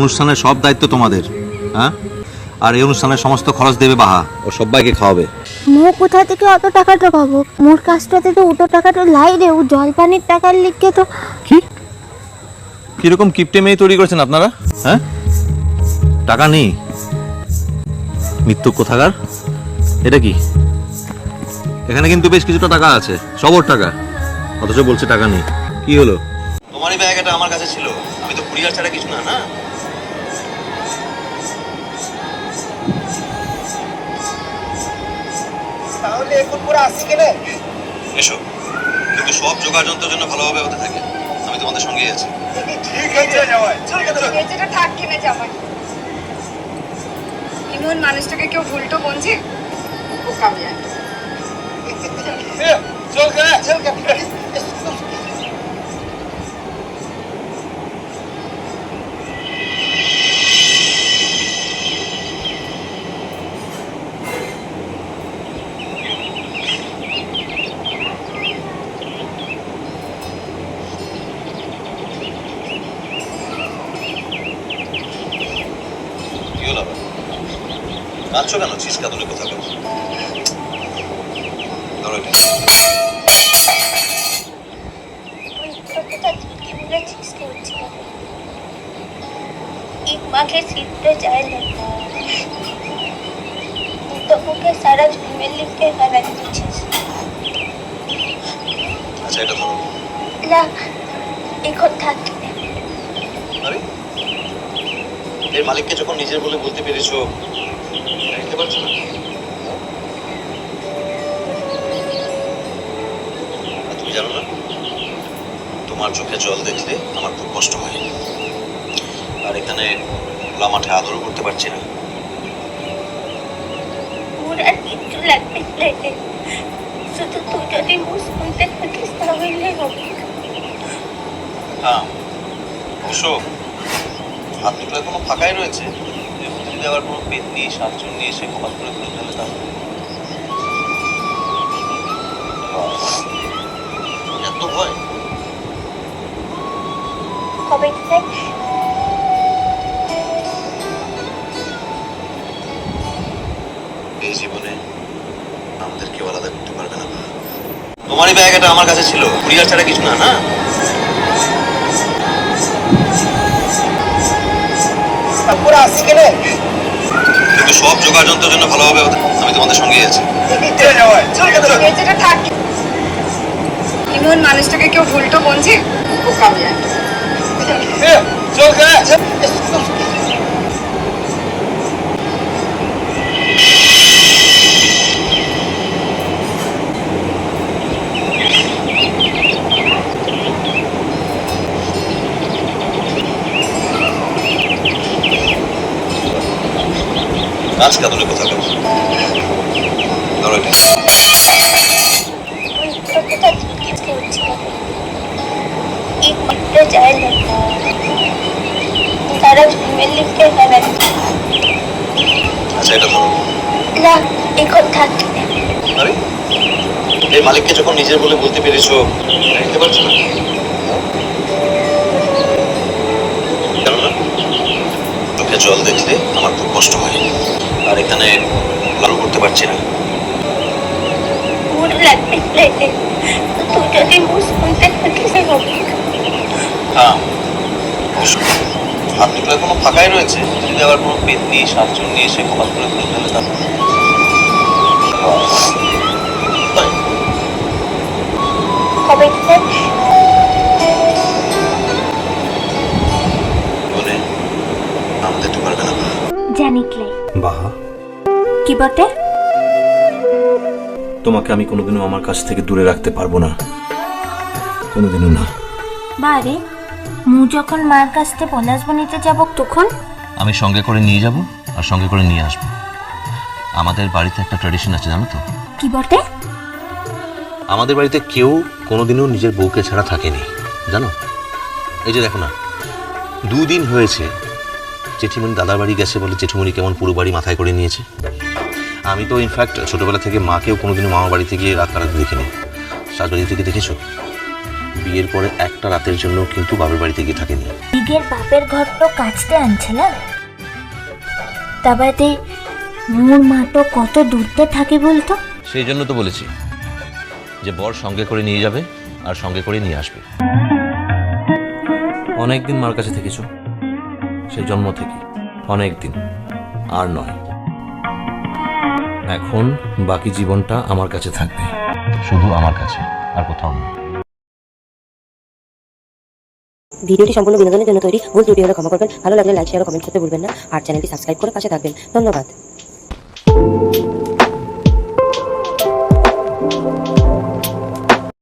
অনুষ্ঠানের সব দায়িত্ব তোমাদের। হ্যাঁ, আর এই অনুষ্ঠানের সমস্ত খরচ দেবে বাহা, ও সবাইকে খাওয়াবে। মো কোথা থেকে অত টাকাটা পাবো? মোর কাজটাতে তো অত টাকাটা লাই রে, ও জলপানির টাকার লিখে তো। কি কিরকম কিপটে মেয়ে তৈরি করেছেন আপনারা? হ্যাঁ, টাকা নেই? মৃত্যু কোথাকার। এটা কি? এখানে কিন্তু বেশ কিছুটা টাকা আছে, সবর টাকা, অথচ বলছে টাকা নেই। কি হলো? তোমারই ব্যাগ, এটা আমার কাছে ছিল, আমি তো কুরিয়ার ছাড়া কিছু না। না, তাহলে এখন পুরো আসি কেন? এসো, কিন্তু সব যোগাযোগ যন্ত্রের জন্য ভালোভাবে হতে থাকে। আমি তোমাদের সঙ্গেই আছি। ঠিক আছে জামাই, ঠিক আছে। যেটা থাক কিনে জামাই, এমন মানুষটাকে কেউ ভুলটো বলছে ও কামিয়াব। চল কে, চল কে। কি হলো আবার? কাঁদছো কেন? চিৎকার তুলে কোথাও কেন? ধরো এটা। एक माँ के सीट पे जाए तो मुझे सारा झूमे लिख के गाना दीजिए। আচ্ছা, এটা ধরো। ला এখন থাকি। আরে, এর মালিককে যখন নিজের বলে বলতে পেরেছো, নিতে পারছো না? আর তুমি জানো না, তোমার চোখে জল দেখলে আমার খুব কষ্ট হয়। আর এখানে খোলা মাঠে আদরও করতে পারছি না। पूरा किच्छु লাগবে লাগে, শুধু তুই যদি মুখ শুনতে থাকিস তাহলে হবে। হ্যাঁ, অবশ্য হাত দুটো এখনো ফাঁকাই রয়েছে। যদি আবার কোনো পেতনি সাতজন নিয়ে এসে কপাল করে তুলে ফেলে তাহলে এত ভয়। কবে থেকে এই জীবনে আমাদের কেউ আলাদা করতে পারবে না। তোমারই ব্যাগ, এটা আমার কাছে ছিল, কুরিয়ার ছাড়া কিছু না। না, পুরো আসি কেন? কিন্তু সব যোগাযোগ যন্ত্রের জন্য ভালোভাবে হতে আমি তোমাদের সঙ্গেই আছি। ঠিক আছে জামাই, ঠিক আছে। যেটা থাক, এমন মানুষটাকে কেউ ভুলটো বলছে ও কামিয়াব। চল কে, চল। গাছ কাঁদলে কোথাও কেন? ধরো এটা। কতটা কিসকে হচ্ছে एक मिनट पे जाए सारा झूमे लिख के गाना আচ্ছা, এটা ধরো। ला এখন থাকি। আরে, এর মালিককে যখন নিজের বলে বলতে পেরেছো, নিতে পারছো না? জানো না, চোখে জল দেখলে আমার খুব কষ্ট হয়। আর এখানে লালু করতে পারছি না। पूरा লাগবে লাগে, তুই যদি মুখ শুনতে থাকিস হবে। হ্যাঁ, অবশ্য হাত দুটো এখনো ফাঁকাই রয়েছে। যদি আবার কোনো পেতনি সাতজন নিয়ে এসে কপাল করে তুলে ফেলে তাহলে কবে থেকে জীবনে আমাদের তো পারবে না। জানিকলে বাহা, কি বটে? তোমাকে আমি কোনোদিনও আমার কাছ থেকে দূরে রাখতে পারবো না, কোনোদিনও না। বারে মু যখন মার কাছ থেকে পলাশব নিতে যাব তখন আমি সঙ্গে করে নিয়ে যাব আর সঙ্গে করে নিয়ে আসবো। আমাদের বাড়িতে একটা ট্র্যাডিশন আছে, জানো তো? কি বটে? আমাদের বাড়িতে কেউ কোনোদিনও নিজের বউকে ছাড়া থাকেনি, জানো? এই যে দেখো না, 2 দিন হয়েছে জেঠিমণি দাদার বাড়ি গেছে বলে জেঠুমণি কেমন পুরো বাড়ি মাথায় করে নিয়েছে। আমি তো ইনফ্যাক্ট ছোটবেলা থেকে মাকেও কোনোদিনও মামার বাড়িতে গিয়ে রাত কাটাতে দেখিনি। সাজবাড়ি থেকে দেখেছো? বিয়ের পরে একটা রাতের জন্য কিন্তু বাপের বাড়িতে গিয়ে থাকেনি। দিগের বাপের ঘর তো কাছতে আনছে না, তা বাদে মোর মা তো কত দূরতে থাকে বলতো। সেই জন্য তো বলেছি যে বর সঙ্গে করে নিয়ে যাবে আর সঙ্গে করে নিয়ে আসবে। অনেকদিন মার কাছে থেকেছ, সেই জন্ম থেকে অনেক দিন, আর নয়। এখন বাকি জীবনটা আমার কাছে থাকবে, শুধু আমার কাছে, আর কোথাও না। ভিডিওটি সম্পূর্ণ বিনোদনের জন্য তৈরি, ভুল ত্রুটি হলে ক্ষমা করবেন। ভালো লাগলে লাইক, শেয়ার ও কমেন্ট করতে ভুলবেন না। আর চ্যানেলটি সাবস্ক্রাইব করে পাশে থাকবেন। ধন্যবাদ।